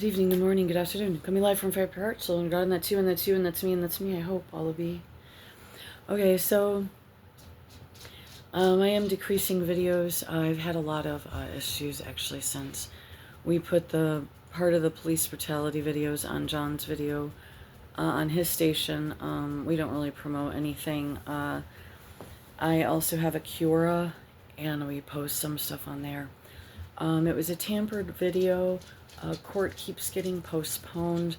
Good evening, good morning, good afternoon. Coming live from Fair Heart, Soul and God, and that's you, and that's you, and that's me, and that's me. I hope all of you. Okay, so I am decreasing videos. I've had a lot of issues actually since we put the part of the police brutality videos on John's video on his station. We don't really promote anything. I also have a Cura, and we post some stuff on there. It was a tampered video. Court keeps getting postponed.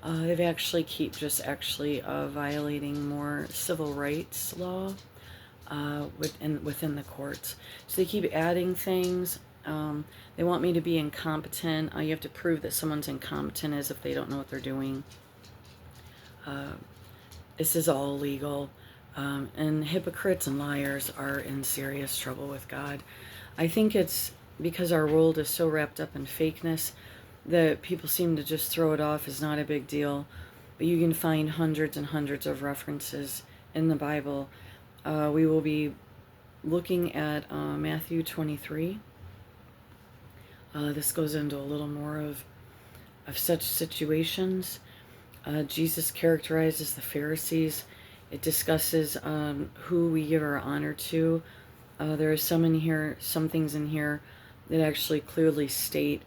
They've actually keep just violating more civil rights law within the courts. So they keep adding things. They want me to be incompetent. You have to prove that someone's incompetent as if they don't know what they're doing. This is all illegal. And hypocrites and liars are in serious trouble with God. I think it's because our world is so wrapped up in fakeness that people seem to just throw it off as not a big deal. But you can find hundreds and hundreds of references in the Bible. We will be looking at Matthew 23. This goes into a little more of such situations. Jesus characterizes the Pharisees. It discusses who we give our honor to. There are some things in here that actually clearly state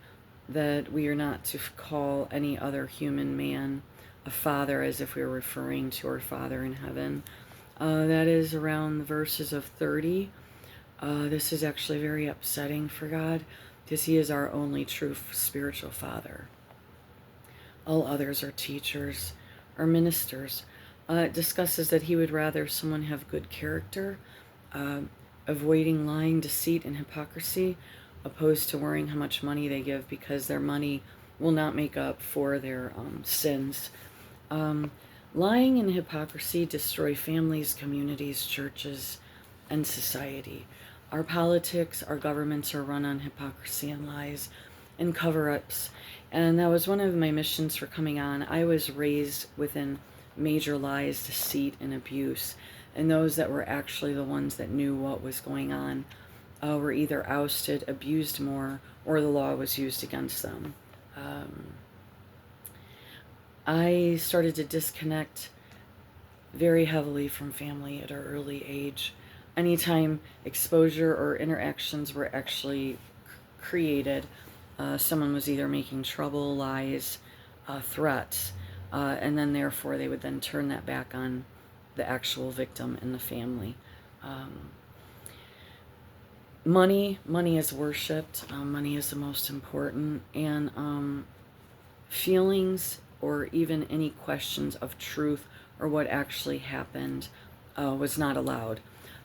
that we are not to call any other human man a father as if we were referring to our Father in heaven. That is around the verses of 30. This is actually very upsetting for God because He is our only true spiritual Father. All others are teachers or ministers. It discusses that He would rather someone have good character, avoiding lying, deceit, and hypocrisy, opposed to worrying how much money they give because their money will not make up for their sins. Lying and hypocrisy destroy families, communities, churches, and society. Our politics, our governments are run on hypocrisy and lies and cover-ups. And that was one of my missions for coming on. I was raised within major lies, deceit, and abuse. And those that were actually the ones that knew what was going on were either ousted, abused more, or the law was used against them. I started to disconnect very heavily from family at an early age. Anytime exposure or interactions were actually created, someone was either making trouble, lies, threats, and then therefore they would then turn that back on the actual victim and the family. Money is worshipped. Money is the most important, and feelings or even any questions of truth or what actually happened was not allowed.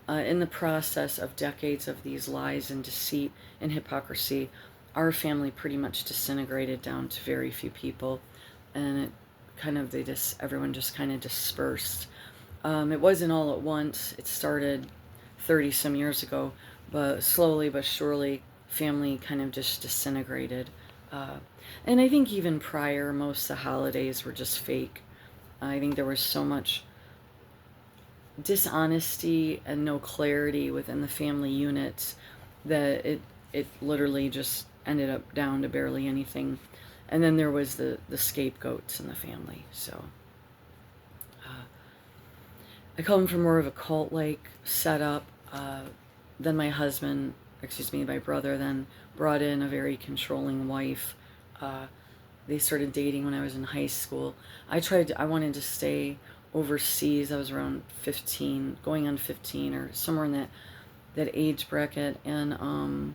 In the process of decades of these lies and deceit and hypocrisy, our family pretty much disintegrated down to very few people, and everyone just kind of dispersed. It wasn't all at once. It started 30 some years ago, but slowly but surely family kind of just disintegrated. And I think even prior, most of the holidays were just fake. I think there was so much dishonesty and no clarity within the family units that it literally just ended up down to barely anything. And then there was the scapegoats in the family. So I come from more of a cult-like setup. Then my brother then brought in a very controlling wife. They started dating when I was in high school. I wanted to stay overseas. I was around 15, going on 15 or somewhere in that age bracket. And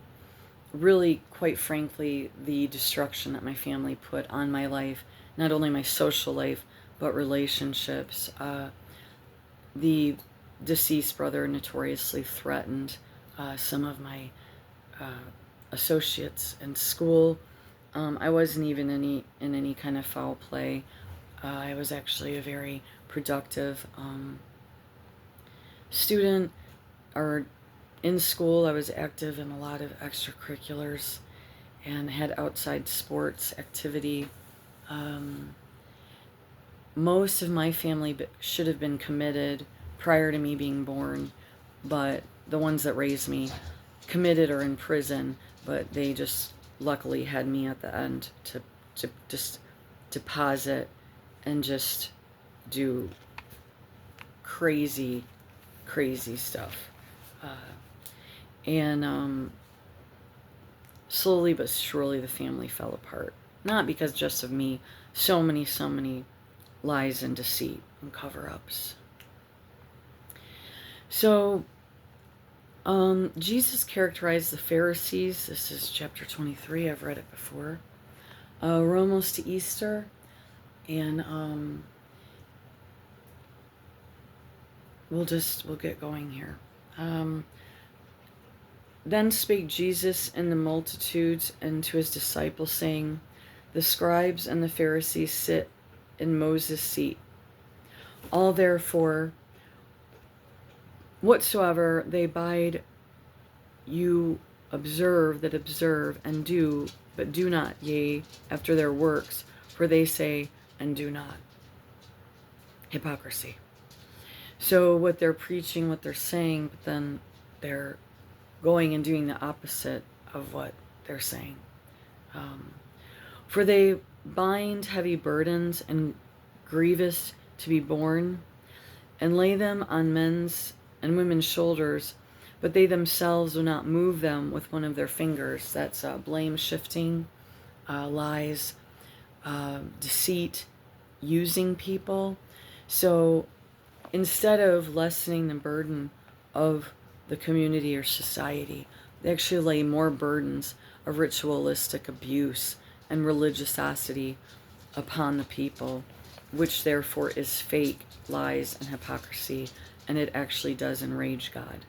really, quite frankly, the destruction that my family put on my life, not only my social life, but relationships. The deceased brother notoriously threatened some of my associates in school. I wasn't even in any kind of foul play. I was actually a very productive student. Or in school, I was active in a lot of extracurriculars and had outside sports activity. Most of my family should have been committed prior to me being born, but the ones that raised me committed or in prison, but they just luckily had me at the end to to just deposit and just do crazy, crazy stuff. And slowly but surely the family fell apart. Not because just of me. So many lies and deceit and cover-ups. So Jesus characterized the Pharisees. This is chapter 23. I've read it before. We're almost to Easter, and we'll get going here. Then spake Jesus in the multitudes and to his disciples, saying, the scribes and the Pharisees sit in Moses' seat. All therefore, whatsoever they bid you observe, that observe, and do, but do not, yea, after their works, for they say, and do not. Hypocrisy. So what they're preaching, what they're saying, but then they're going and doing the opposite of what they're saying. For they bind heavy burdens and grievous to be borne, and lay them on men's and women's shoulders, but they themselves will not move them with one of their fingers. That's blame shifting, lies, deceit, using people. So instead of lessening the burden of the community or society, they actually lay more burdens of ritualistic abuse and religiosity upon the people, which therefore is fake, lies, and hypocrisy, and it actually does enrage God.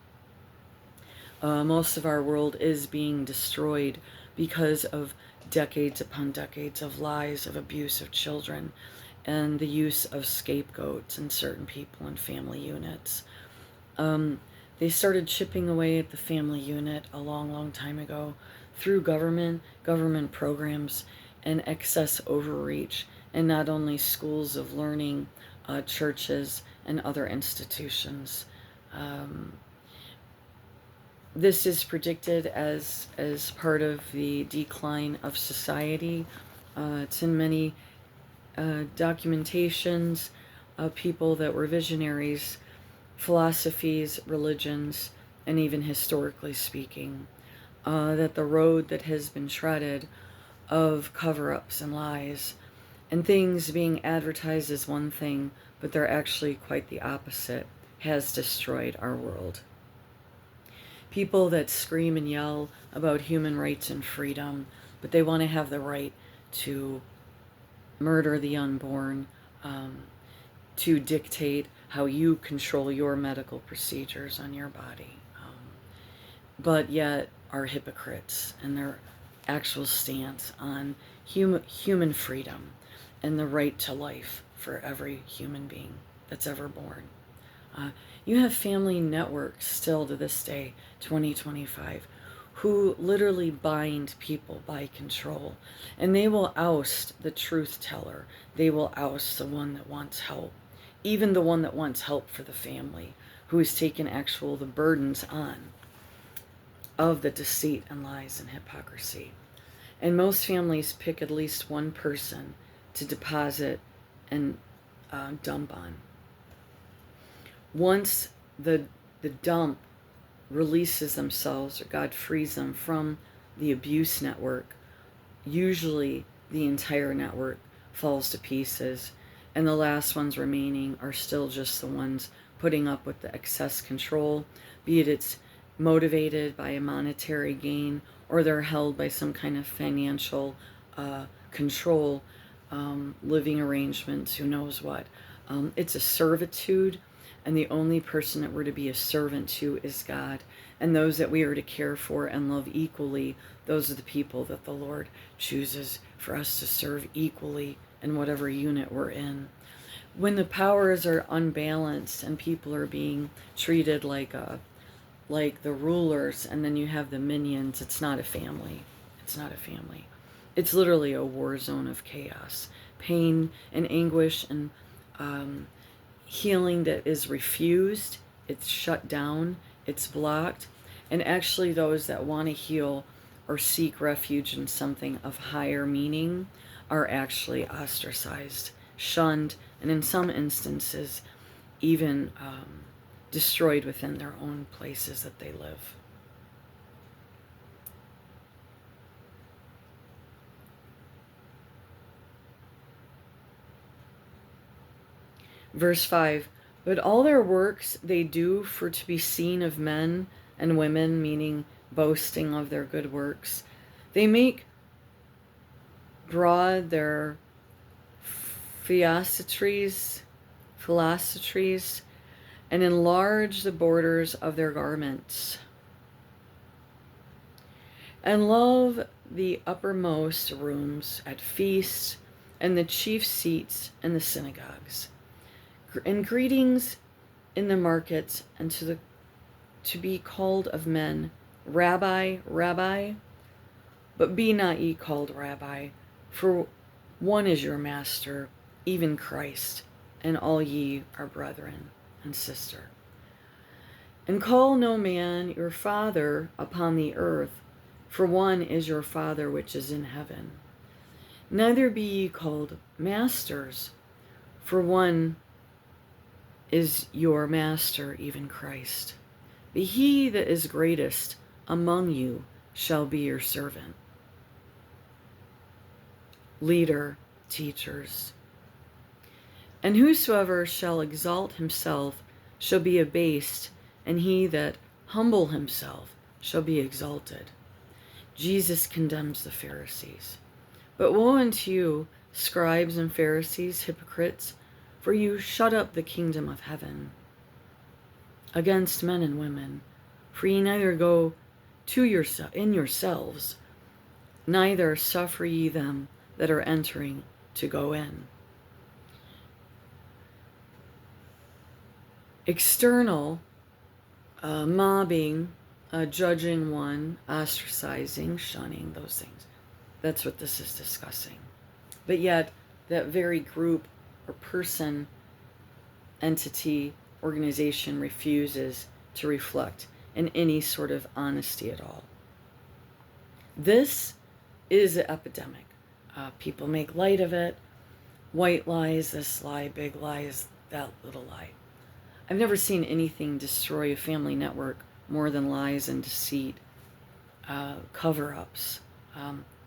Most of our world is being destroyed because of decades upon decades of lies, of abuse of children, and the use of scapegoats and certain people and family units. They started chipping away at the family unit a long time ago through government programs, and excess overreach, and not only schools of learning, churches, and other institutions. This is predicted as part of the decline of society. It's in many documentations of people that were visionaries, philosophies, religions, and even historically speaking, that the road that has been treaded of cover-ups and lies and things being advertised as one thing, but they're actually quite the opposite, has destroyed our world. People that scream and yell about human rights and freedom, but they want to have the right to murder the unborn, to dictate how you control your medical procedures on your body, but yet are hypocrites in their actual stance on human freedom and the right to life for every human being that's ever born. You have family networks still to this day, 2025, who literally bind people by control, and they will oust the truth teller. They will oust the one that wants help, even the one that wants help for the family, who has taken the burdens on of the deceit and lies and hypocrisy. And most families pick at least one person to deposit and dump on. Once the dump releases themselves, or God frees them from the abuse network, usually the entire network falls to pieces, and the last ones remaining are still just the ones putting up with the excess control, be it's motivated by a monetary gain, or they're held by some kind of financial control, living arrangements, who knows what. It's a servitude, and the only person that we're to be a servant to is God. And those that we are to care for and love equally, those are the people that the Lord chooses for us to serve equally in whatever unit we're in. When the powers are unbalanced and people are being treated like the rulers, and then you have the minions, it's not a family. It's not a family. It's literally a war zone of chaos, pain and anguish, and healing that is refused, it's shut down, it's blocked. And actually those that want to heal or seek refuge in something of higher meaning are actually ostracized, shunned, and in some instances even destroyed within their own places that they live. Verse 5, but all their works they do for to be seen of men and women, meaning boasting of their good works. They make broad their philosophies, and enlarge the borders of their garments, and love the uppermost rooms at feasts and the chief seats in the synagogues, and greetings in the markets, and to be called of men, Rabbi, Rabbi. But be not ye called Rabbi, for one is your master, even Christ, and all ye are brethren and sister. And call no man your father upon the earth, for one is your Father which is in heaven. Neither be ye called masters, for one is your master, even Christ. But he that is greatest among you shall be your servant. Leader, teachers. And whosoever shall exalt himself shall be abased, and he that humble himself shall be exalted. Jesus condemns the Pharisees. But woe unto you, scribes and Pharisees, hypocrites, for you shut up the kingdom of heaven against men and women. For ye neither go to yourselves, neither suffer ye them that are entering to go in. External, mobbing, judging one, ostracizing, shunning, those things. That's what this is discussing. But yet, that very group or person, entity, organization refuses to reflect in any sort of honesty at all. This is an epidemic. People make light of it. White lies, this lie, big lies, that little lie. I've never seen anything destroy a family network more than lies and deceit, cover-ups.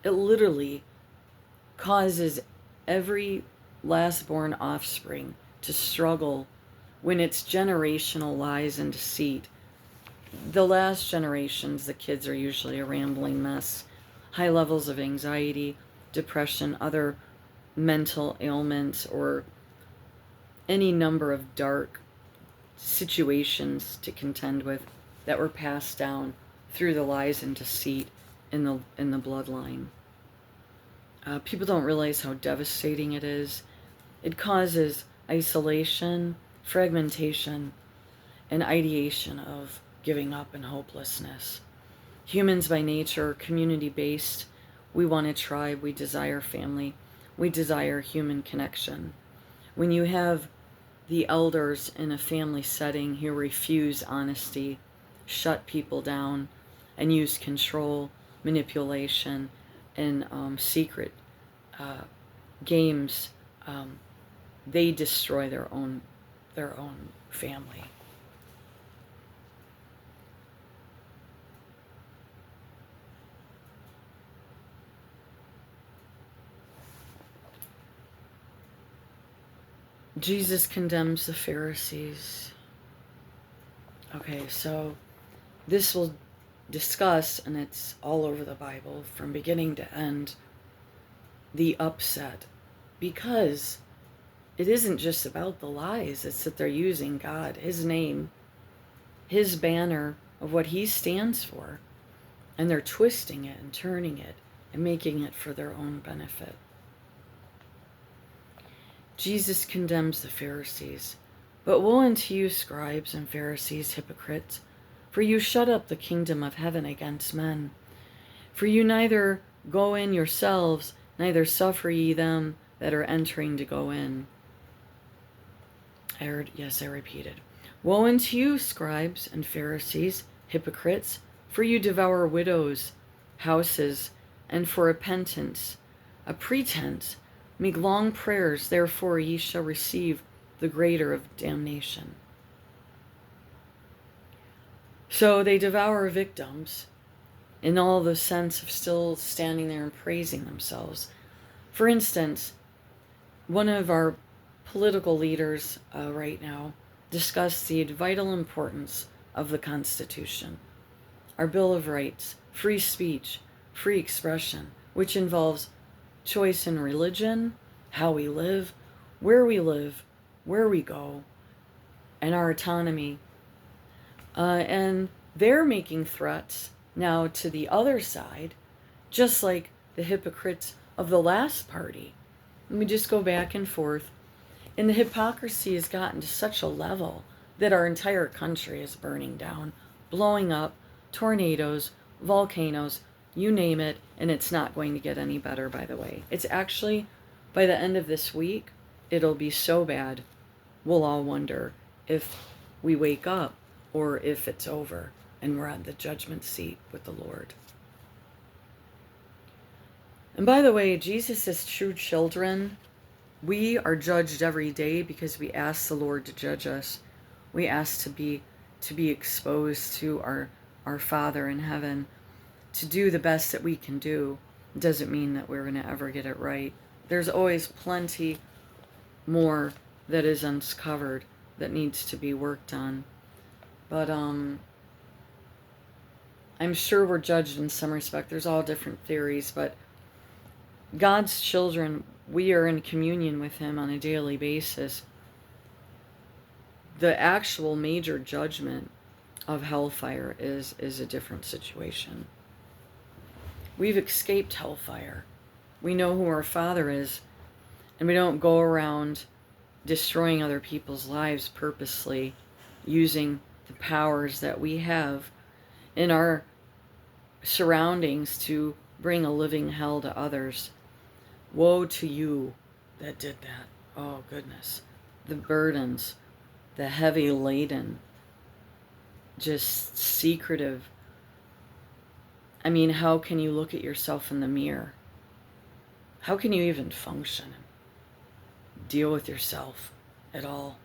It literally causes every last-born offspring to struggle when it's generational lies and deceit. The last generations, the kids are usually a rambling mess, high levels of anxiety, depression, other mental ailments, or any number of dark situations to contend with that were passed down through the lies and deceit in the bloodline. People don't realize how devastating it is. It causes isolation, fragmentation, and ideation of giving up and hopelessness. Humans by nature are community-based. We want a tribe. We desire family. We desire human connection. When you have the elders in a family setting who refuse honesty, shut people down, and use control, manipulation, and secret games, they destroy their own family. Jesus condemns the Pharisees. Okay, so this will discuss, and it's all over the Bible from beginning to end, the upset, because it isn't just about the lies. It's that they're using God, his name, his banner of what he stands for, and they're twisting it and turning it and making it for their own benefit. Jesus condemns the Pharisees. But woe unto you, scribes and Pharisees, hypocrites, for you shut up the kingdom of heaven against men. For you neither go in yourselves, neither suffer ye them that are entering to go in. I repeated. Woe unto you, scribes and Pharisees, hypocrites, for you devour widows' houses, and for repentance a pretense. Make long prayers, therefore ye shall receive the greater of damnation. So they devour victims in all the sense of still standing there and praising themselves. For instance, one of our political leaders right now discussed the vital importance of the Constitution, our Bill of Rights, free speech, free expression, which involves choice in religion, how we live, where we go, and our autonomy. And they're making threats now to the other side, just like the hypocrites of the last party. Let me just go back and forth. And the hypocrisy has gotten to such a level that our entire country is burning down, blowing up, tornadoes, volcanoes, you name it, and it's not going to get any better, by the way. It's actually, by the end of this week, it'll be so bad, we'll all wonder if we wake up or if it's over and we're on the judgment seat with the Lord. And by the way, Jesus is true children. We are judged every day because we ask the Lord to judge us. We ask to be exposed to our Father in heaven, to do the best that we can do. It doesn't mean that we're going to ever get it right. There's always plenty more that is uncovered that needs to be worked on. But I'm sure we're judged in some respect. There's all different theories, but God's children, we are in communion with Him on a daily basis. The actual major judgment of hellfire is a different situation. We've escaped hellfire. We know who our Father is, and we don't go around destroying other people's lives purposely, using the powers that we have in our surroundings to bring a living hell to others. Woe to you that did that. Oh, goodness. The burdens, the heavy laden, just secretive. I mean, how can you look at yourself in the mirror? How can you even function and deal with yourself at all?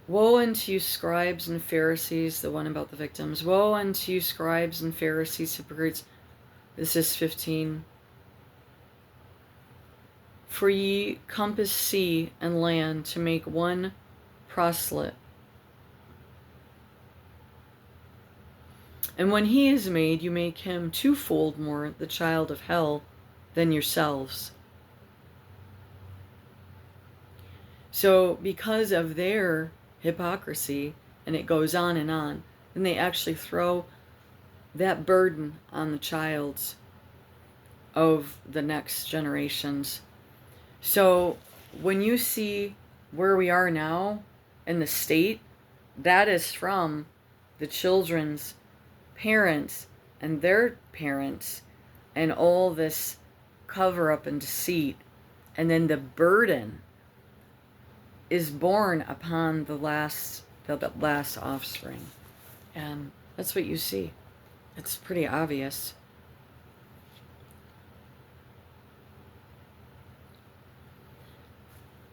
Woe unto you, scribes and Pharisees, the one about the victims. Woe unto you, scribes and Pharisees, hypocrites. This is 15. For ye compass sea and land to make one proselyte. And when he is made, you make him twofold more the child of hell than yourselves. So because of their hypocrisy, and it goes on, and they actually throw that burden on the childs of the next generations. So when you see where we are now in the state, that is from the children's parents and their parents, and all this cover up and deceit, and then the burden is born upon the last offspring. And that's what you see. It's pretty obvious.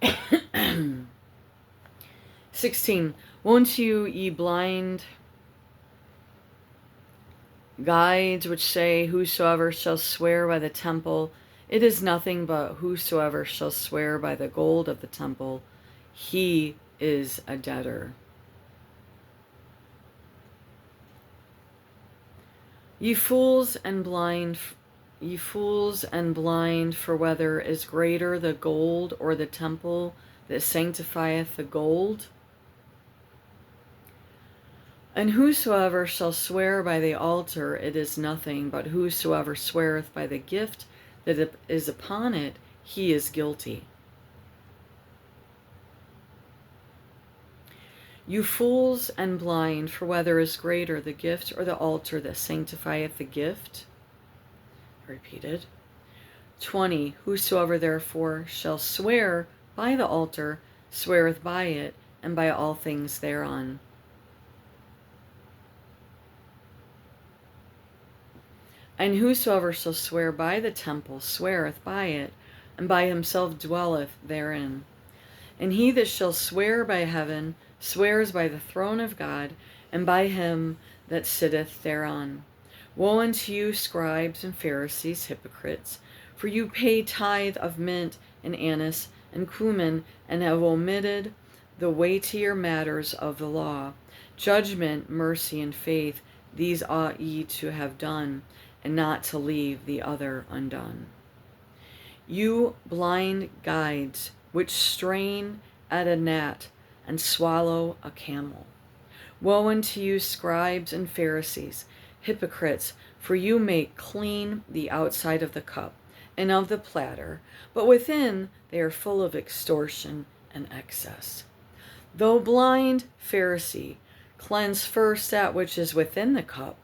(16) 16. Won't you, ye blind guides, which say, whosoever shall swear by the temple, it is nothing but whosoever shall swear by the gold of the temple, he is a debtor. Ye fools and blind, for whether is greater the gold or the temple that sanctifieth the gold? And whosoever shall swear by the altar, it is nothing, but whosoever sweareth by the gift that is upon it, he is guilty. You fools and blind, for whether is greater the gift or the altar that sanctifieth the gift? Repeated. 20. Whosoever therefore shall swear by the altar sweareth by it, and by all things thereon. And whosoever shall swear by the temple sweareth by it, and by himself dwelleth therein. And he that shall swear by heaven swears by the throne of God, and by him that sitteth thereon. Woe unto you, scribes and Pharisees, hypocrites! For you pay tithe of mint and anise and cumin, and have omitted the weightier matters of the law: judgment, mercy, and faith. These ought ye to have done, and not to leave the other undone. You blind guides, which strain at a gnat and swallow a camel. Woe unto you, scribes and Pharisees, hypocrites! For you make clean the outside of the cup and of the platter, but within they are full of extortion and excess. Though blind Pharisee, cleanse first that which is within the cup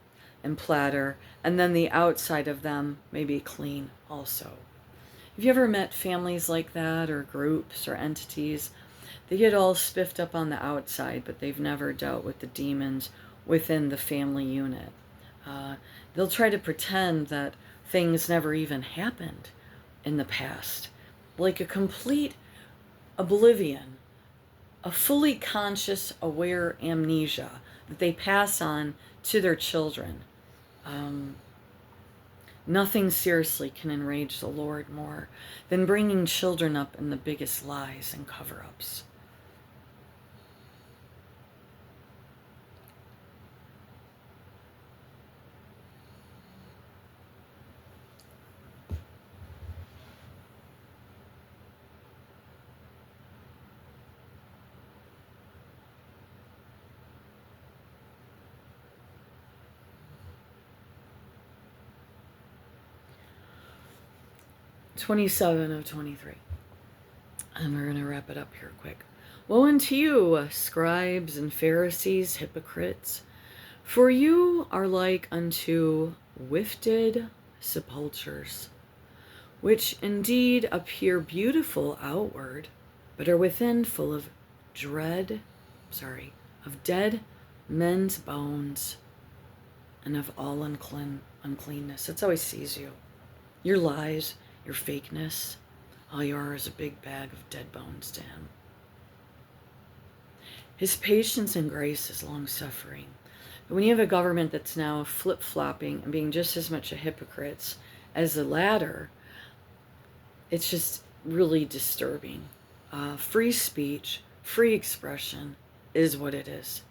and platter, and then the outside of them may be clean also. Have you ever met families like that, or groups or entities? They get all spiffed up on the outside, but they've never dealt with the demons within the family unit. They'll try to pretend that things never even happened in the past, like a complete oblivion, a fully conscious, aware amnesia that they pass on to their children. Nothing seriously can enrage the Lord more than bringing children up in the biggest lies and cover-ups. (27 of 23). And we're going to wrap it up here quick. Woe unto you, scribes and Pharisees, hypocrites! For you are like unto wifted sepulchres, which indeed appear beautiful outward, but are within full of dead men's bones, and of all uncleanness. That's how he sees you. Your lies, your fakeness, all you are is a big bag of dead bones to him. His patience and grace is long-suffering. But when you have a government that's now flip-flopping and being just as much a hypocrites as the latter, it's just really disturbing. Free speech, free expression is what it is.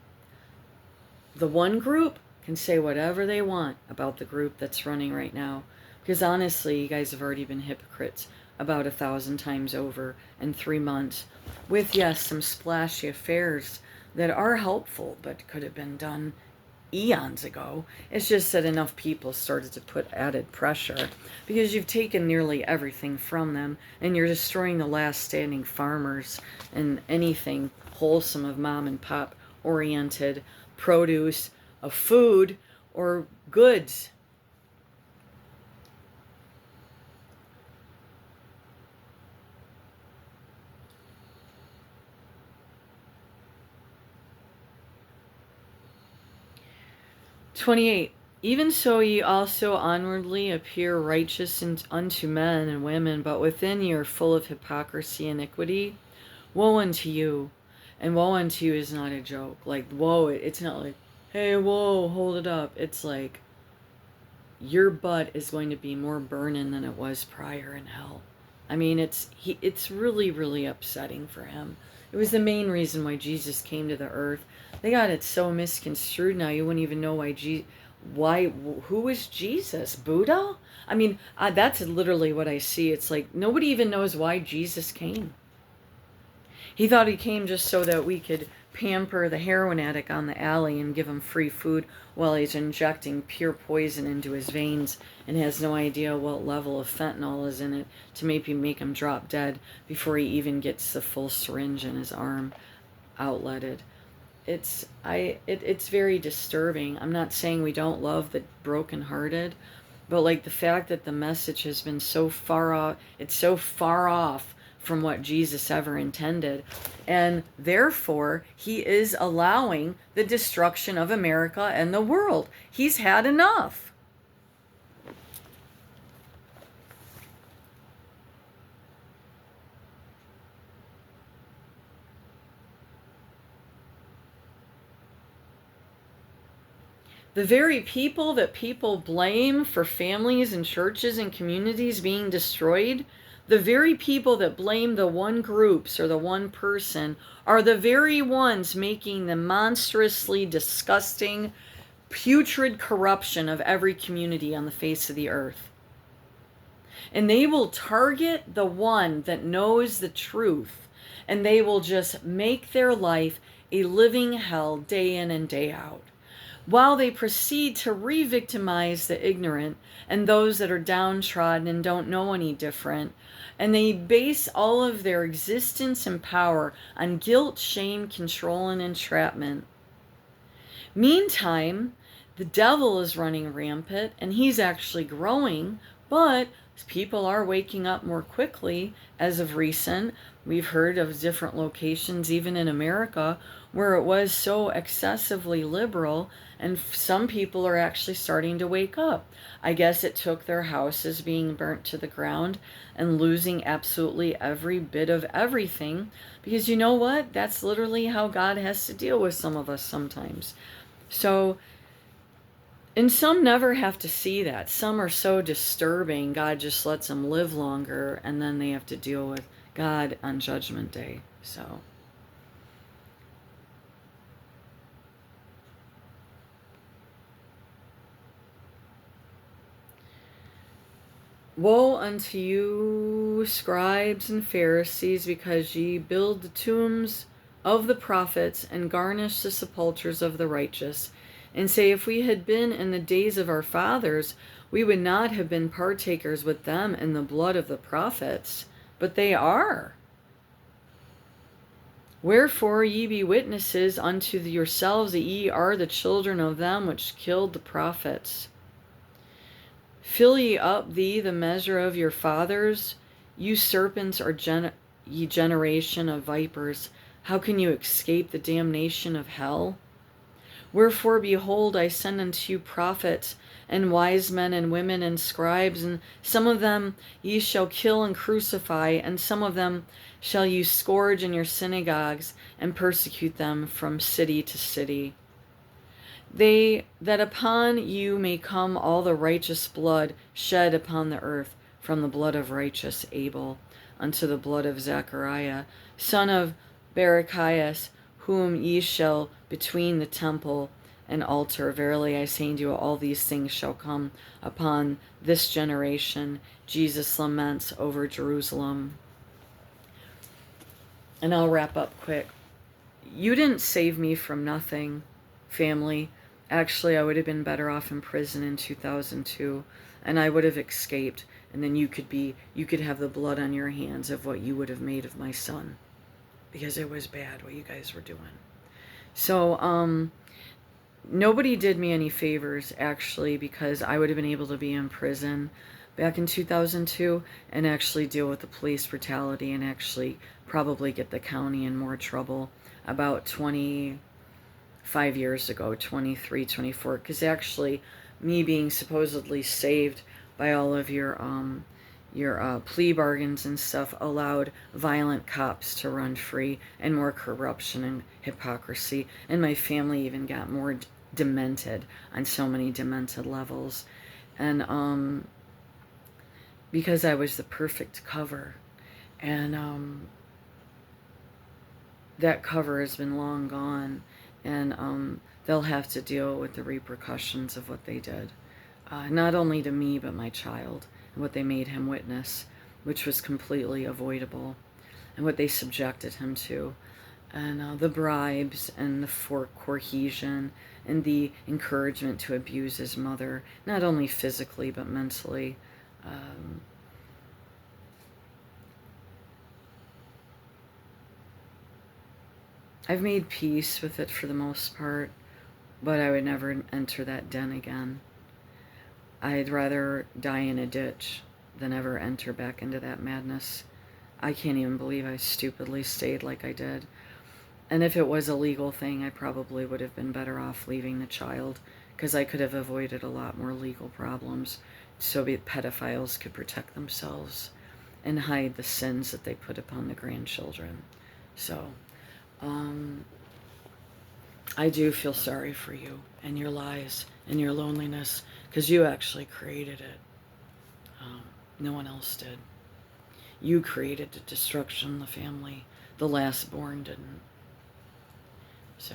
The one group can say whatever they want about the group that's running right now, because honestly, you guys have already been hypocrites about 1,000 times over in 3 months, with, yes, some splashy affairs that are helpful but could have been done eons ago. It's just that enough people started to put added pressure, because you've taken nearly everything from them, and you're destroying the last standing farmers and anything wholesome of mom and pop oriented produce of food or goods. (28) Even so ye also onwardly appear righteous unto men and women, but within ye are full of hypocrisy and iniquity. Woe unto you! And woe unto you is not a joke. Like, whoa, it's not like, hey, whoa, hold it up. It's like, your butt is going to be more burning than it was prior in hell. I mean, it's really, really upsetting for him. It was the main reason why Jesus came to the earth. They got it so misconstrued now, you wouldn't even know who was Jesus? Buddha? I mean, that's literally what I see. It's like, nobody even knows why Jesus came. He thought he came just so that we could pamper the heroin addict on the alley and give him free food while he's injecting pure poison into his veins and has no idea what level of fentanyl is in it to maybe make him drop dead before he even gets the full syringe in his arm outletted. It's very disturbing. I'm not saying we don't love the brokenhearted, but like the fact that the message has been so far off, it's so far off from what Jesus ever intended. And therefore, he is allowing the destruction of America and the world. He's had enough. The very people that people blame for families and churches and communities being destroyed, the very people that blame the one groups or the one person, are the very ones making the monstrously disgusting, putrid corruption of every community on the face of the earth. And they will target the one that knows the truth, and they will just make their life a living hell day in and day out, while they proceed to re-victimize the ignorant and those that are downtrodden and don't know any different. And they base all of their existence and power on guilt, shame, control, and entrapment. Meantime, the devil is running rampant, and he's actually growing, but people are waking up more quickly as of recent. We've heard of different locations, even in America, where it was so excessively liberal, and some people are actually starting to wake up. I guess it took their houses being burnt to the ground and losing absolutely every bit of everything, because you know what? That's literally how God has to deal with some of us sometimes. So, and some never have to see that. Some are so disturbing, God just lets them live longer, and then they have to deal with God on Judgment Day. So, woe unto you, scribes and Pharisees, because ye build the tombs of the prophets and garnish the sepulchres of the righteous, and say, if we had been in the days of our fathers, we would not have been partakers with them in the blood of the prophets. But they are. Wherefore ye be witnesses unto yourselves that ye are the children of them which killed the prophets. Fill ye up the measure of your fathers, you serpents, or ye generation of vipers. How can you escape the damnation of hell? Wherefore, behold, I send unto you prophets, and wise men, and women, and scribes, and some of them ye shall kill and crucify, and some of them shall ye scourge in your synagogues, and persecute them from city to city. They that upon you may come all the righteous blood shed upon the earth, from the blood of righteous Abel unto the blood of Zechariah, son of Berechias, whom ye shall between the temple and altar. Verily I say unto you, all these things shall come upon this generation. Jesus laments over Jerusalem. And I'll wrap up quick. You didn't save me from nothing, family. Actually, I would have been better off in prison in 2002, and I would have escaped, and then you could have the blood on your hands of what you would have made of my son, because it was bad what you guys were doing. So, nobody did me any favors, actually, because I would have been able to be in prison back in 2002 and actually deal with the police brutality and actually probably get the county in more trouble about 25 years ago, 23, 24, because actually me being supposedly saved by all of your plea bargains and stuff allowed violent cops to run free, and more corruption and hypocrisy, and my family even got more demented on so many demented levels, and because I was the perfect cover, and that cover has been long gone, and they'll have to deal with the repercussions of what they did, not only to me but my child, and what they made him witness, which was completely avoidable, and what they subjected him to, and the bribes and the coercion and the encouragement to abuse his mother, not only physically but mentally. I've made peace with it for the most part, but I would never enter that den again. I'd rather die in a ditch than ever enter back into that madness. I can't even believe I stupidly stayed like I did. And if it was a legal thing, I probably would have been better off leaving the child, because I could have avoided a lot more legal problems so pedophiles could protect themselves and hide the sins that they put upon the grandchildren. So, I do feel sorry for you and your lies and your loneliness, because you actually created it. No one else did. You created the destruction of the family. The last born didn't. So,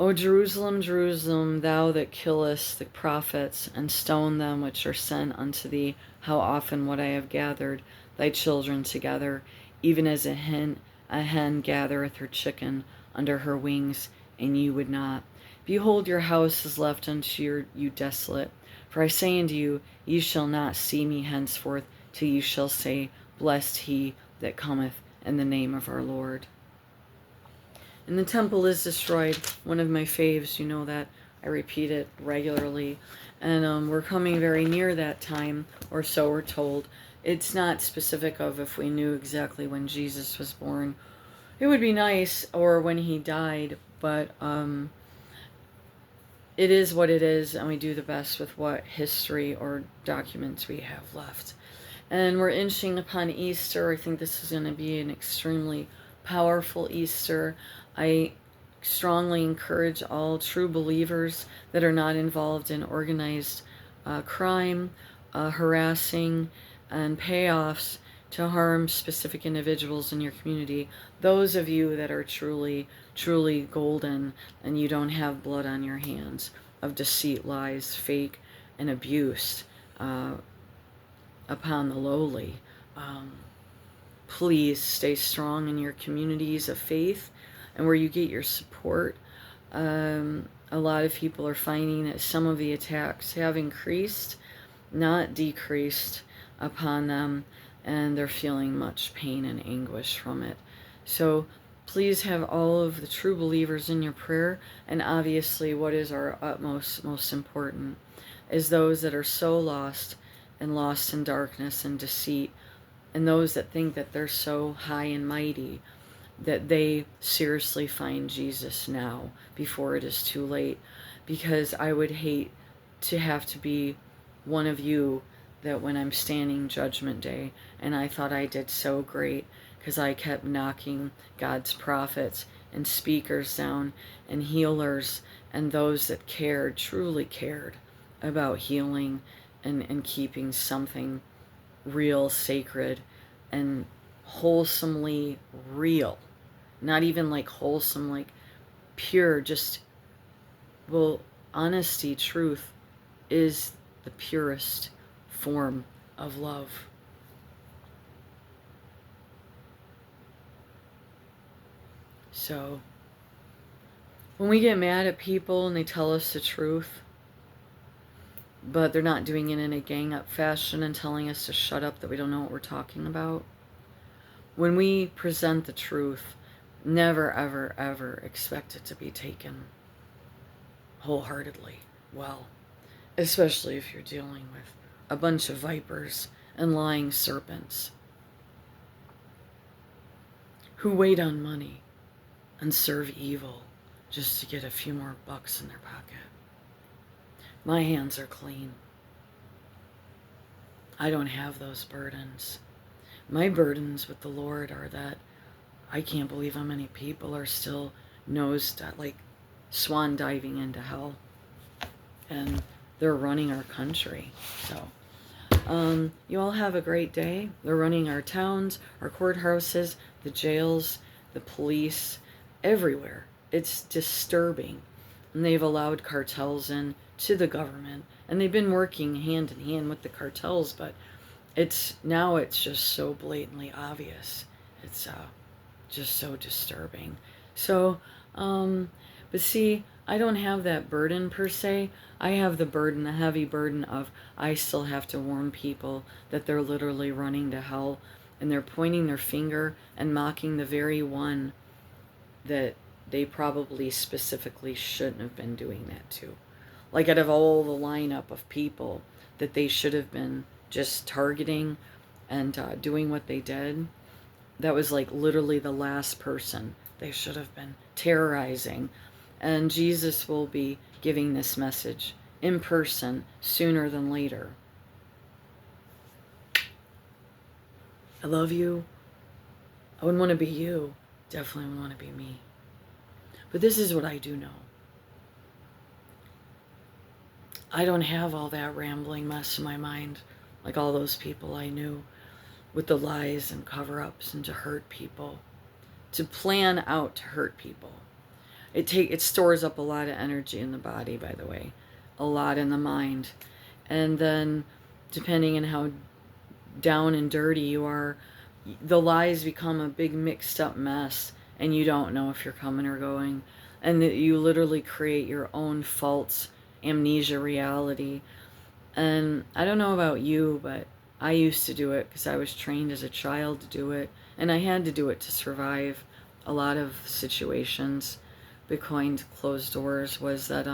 O Jerusalem, Jerusalem, thou that killest the prophets and stone them which are sent unto thee, how often would I have gathered thy children together, even as a hen gathereth her chicken under her wings, and ye would not. Behold, your house is left unto you desolate. For I say unto you, ye shall not see me henceforth, till you shall say, Blessed he that cometh in the name of our Lord. And the temple is destroyed. One of my faves, you know that. I repeat it regularly. And we're coming very near that time, or so we're told. It's not specific of if we knew exactly when Jesus was born. It would be nice, or when he died, but it is what it is, and we do the best with what history or documents we have left. And we're inching upon Easter. I think this is going to be an extremely powerful Easter. I strongly encourage all true believers that are not involved in organized crime, harassing, and payoffs to harm specific individuals in your community. Those of you that are truly, truly golden and you don't have blood on your hands of deceit, lies, fake, and abuse upon the lowly. Please stay strong in your communities of faith and where you get your support. A lot of people are finding that some of the attacks have increased, not decreased, upon them, and they're feeling much pain and anguish from it. So please have all of the true believers in your prayer, and obviously what is our utmost, most important is those that are so lost and lost in darkness and deceit, and those that think that they're so high and mighty that they seriously find Jesus now before it is too late. Because I would hate to have to be one of you that when I'm standing judgment day and I thought I did so great because I kept knocking God's prophets and speakers down and healers and those that cared, truly cared about healing and keeping something real, sacred, and wholesomely real. Not even like wholesome, like pure, just, well, honesty, truth is the purest form of love. So, when we get mad at people and they tell us the truth, but they're not doing it in a gang up fashion and telling us to shut up, that we don't know what we're talking about. When we present the truth, never, ever, ever expect it to be taken wholeheartedly well, especially if you're dealing with a bunch of vipers and lying serpents who wait on money and serve evil just to get a few more bucks in their pocket. My hands are clean. I don't have those burdens. My burdens with the Lord are that I can't believe how many people are still like swan diving into hell, and they're running our country. So you all have a great day. They're running our towns, our courthouses, the jails, the police, everywhere. It's disturbing. And they've allowed cartels in to the government, and they've been working hand in hand with the cartels, but it's just so blatantly obvious. It's just so disturbing. So but see, I don't have that burden per se. I have the burden, the heavy burden of I still have to warn people that they're literally running to hell, and they're pointing their finger and mocking the very one that they probably specifically shouldn't have been doing that to. Like, out of all the lineup of people that they should have been just targeting and doing what they did. That was like literally the last person they should have been terrorizing. And Jesus will be giving this message in person sooner than later. I love you. I wouldn't want to be you. Definitely wouldn't want to be me. But this is what I do know. I don't have all that rambling mess in my mind like all those people I knew with the lies and cover-ups and to hurt people, to plan out to hurt people. It stores up a lot of energy in the body, by the way, a lot in the mind. And then depending on how down and dirty you are, the lies become a big mixed up mess, and you don't know if you're coming or going, and that you literally create your own false amnesia reality. And I don't know about you, but I used to do it because I was trained as a child to do it, and I had to do it to survive a lot of situations behind closed doors. Was that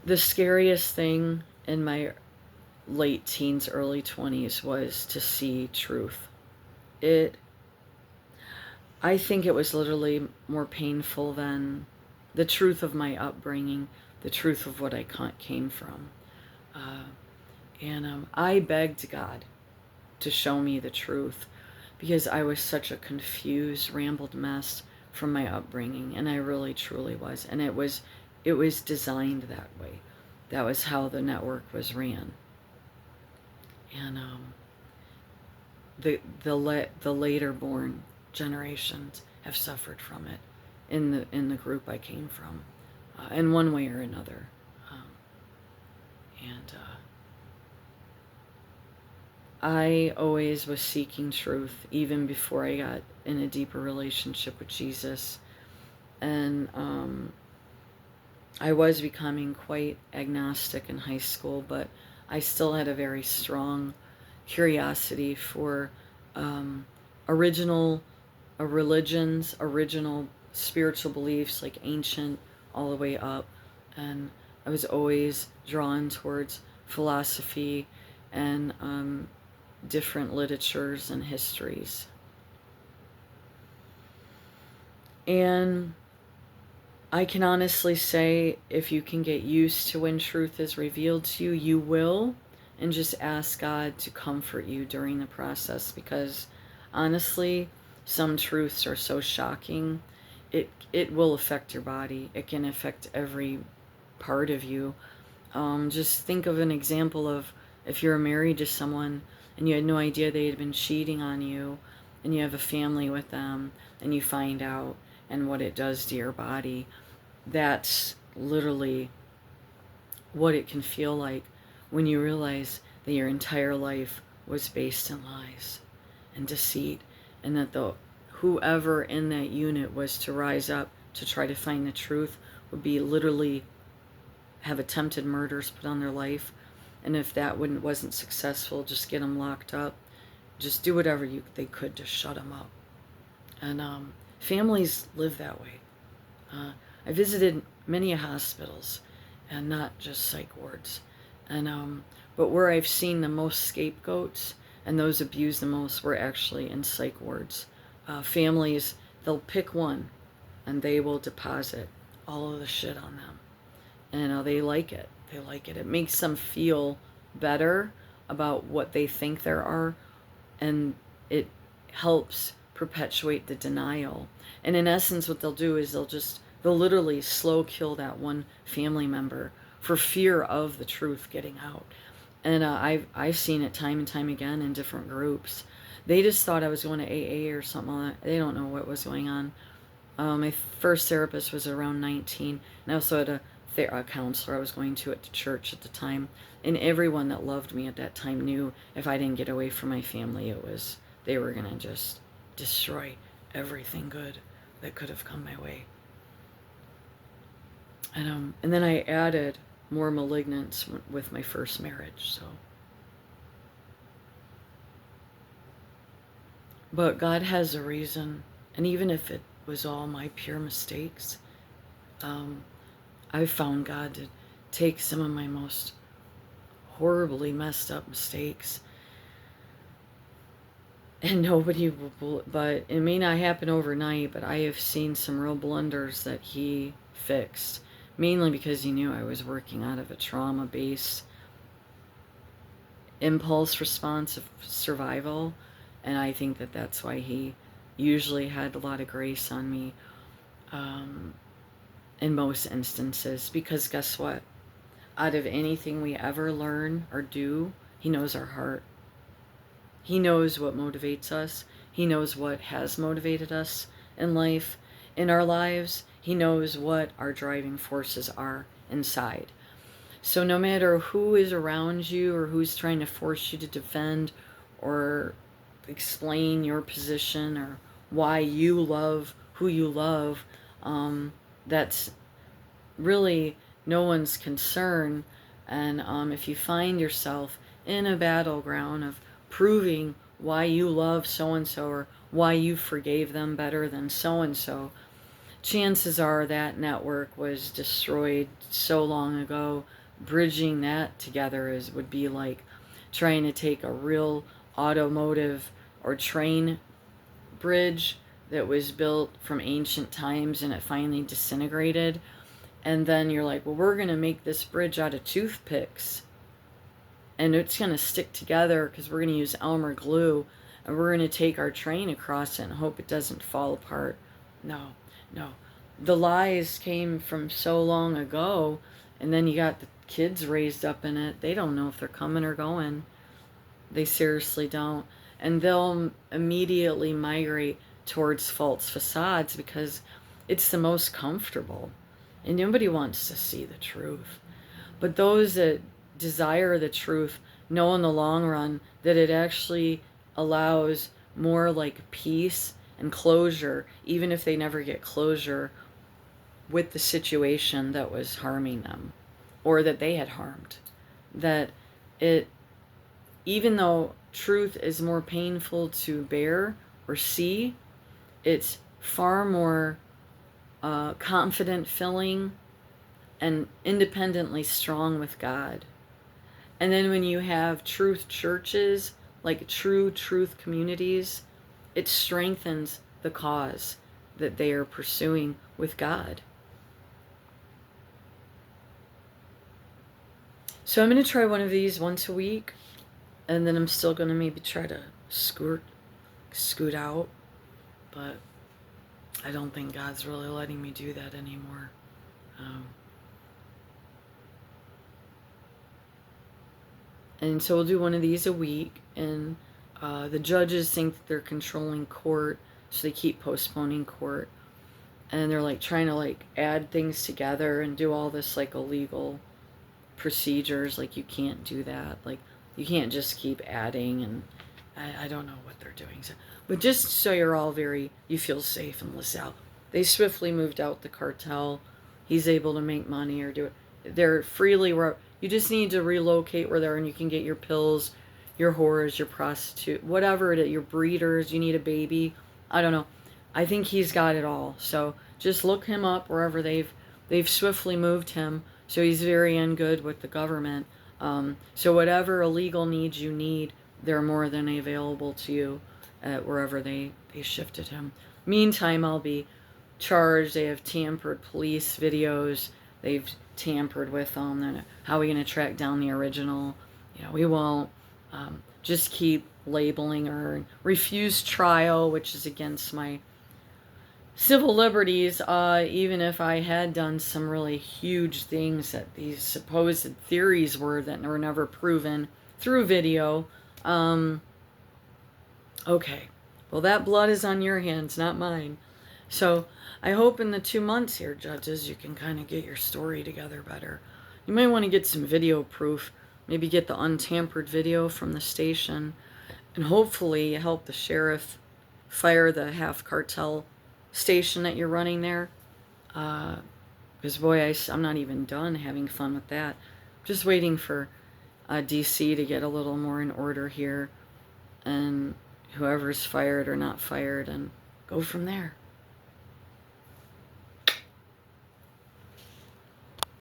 the scariest thing in my late teens, early 20s was to see truth. I think it was literally more painful than the truth of my upbringing, the truth of what I came from. And I begged God to show me the truth because I was such a confused, rambled mess from my upbringing, and I really, truly was. And it was designed that way. That was how the network was ran. And the later born generations have suffered from it in the group I came from, in one way or another. And I always was seeking truth, even before I got in a deeper relationship with Jesus. And I was becoming quite agnostic in high school, but I still had a very strong curiosity for original religions, original spiritual beliefs, like ancient all the way up. And I was always drawn towards philosophy and different literatures and histories. And I can honestly say, if you can get used to when truth is revealed to you, you will. And just ask God to comfort you during the process, because honestly, some truths are so shocking, it will affect your body. It can affect every part of you. Just think of an example of if you're married to someone and you had no idea they had been cheating on you, and you have a family with them, and you find out, and what it does to your body. That's literally what it can feel like when you realize that your entire life was based in lies and deceit, and that whoever in that unit was to rise up to try to find the truth would be literally have attempted murders put on their life. And if that wasn't successful, just get them locked up. Just do whatever they could to shut them up. And families live that way. I visited many hospitals, and not just psych wards. And but where I've seen the most scapegoats and those abused the most were actually in psych wards. Families, they'll pick one, and they will deposit all of the shit on them. And they like it. They like it. It makes them feel better about what they think there are, and it helps perpetuate the denial. And in essence, what they'll do is they'll literally slow kill that one family member for fear of the truth getting out. And I've seen it time and time again in different groups. They just thought I was going to AA or something like that. They don't know what was going on. My first therapist was around 19, and I also had a counselor I was going to at the church at the time. And everyone that loved me at that time knew if I didn't get away from my family, they were going to just destroy everything good that could have come my way. And then I added more malignance with my first marriage. But God has a reason, and even if it was all my pure mistakes, I've found God take some of my most horribly messed up mistakes, and nobody will, but it may not happen overnight, but I have seen some real blunders that he fixed, mainly because he knew I was working out of a trauma-based impulse response of survival, and I think that that's why he usually had a lot of grace on me in most instances, because guess what? Out of anything we ever learn or do, he knows our heart. He knows what motivates us. He knows what has motivated us in life, in our lives. He knows what our driving forces are inside. So no matter who is around you or who's trying to force you to defend or explain your position or why you love who you love, that's really no one's concern. And if you find yourself in a battleground of proving why you love so-and-so or why you forgave them better than so-and-so, chances are that network was destroyed so long ago. Bridging that together would be like trying to take a real automotive or train bridge that was built from ancient times and it finally disintegrated, and then you're like, well, we're going to make this bridge out of toothpicks and it's going to stick together because we're going to use Elmer glue and we're going to take our train across it and hope it doesn't fall apart. No. The lies came from so long ago, and then you got the kids raised up in it. They don't know if they're coming or going. They seriously don't. And they'll immediately migrate towards false facades because it's the most comfortable. And nobody wants to see the truth. But those that desire the truth know in the long run that it actually allows more like peace and closure, even if they never get closure with the situation that was harming them or that they had harmed. That it, even though truth is more painful to bear or see, it's far more confident filling and independently strong with God. And then when you have truth churches, like true truth communities, it strengthens the cause that they are pursuing with God. So I'm going to try one of these once a week, and then I'm still going to maybe try to scoot out, but I don't think God's really letting me do that anymore. And so we'll do one of these a week, and the judges think that they're controlling court, so they keep postponing court, and they're like trying to like add things together and do all this like illegal procedures. Like you can't do that. Like you can't just keep adding, and I don't know what they're doing. So, but just so you're all you feel safe in LaSalle. They swiftly moved out the cartel. He's able to make money or do it. They're freely, you just need to relocate where they're, and you can get your pills, your whores, your prostitute, whatever it is, your breeders, you need a baby. I don't know. I think he's got it all. So just look him up wherever they've swiftly moved him. So he's very in good with the government. So whatever illegal needs you need, they're more than available to you at wherever they shifted him. Meantime, I'll be charged. They have tampered police videos. They've tampered with them. And how are we going to track down the original? We won't. Just keep labeling her. Refuse trial, which is against my civil liberties, even if I had done some really huge things that these supposed theories were that were never proven through video. Okay, well, that blood is on your hands, not mine. So I hope in the 2 months here, judges, you can kind of get your story together better. You might want to get some video proof, maybe get the untampered video from the station, and hopefully help the sheriff fire the half cartel station that you're running there. Because boy, I'm not even done having fun with that. Just waiting for DC to get a little more in order here, and whoever's fired or not fired, and go from there.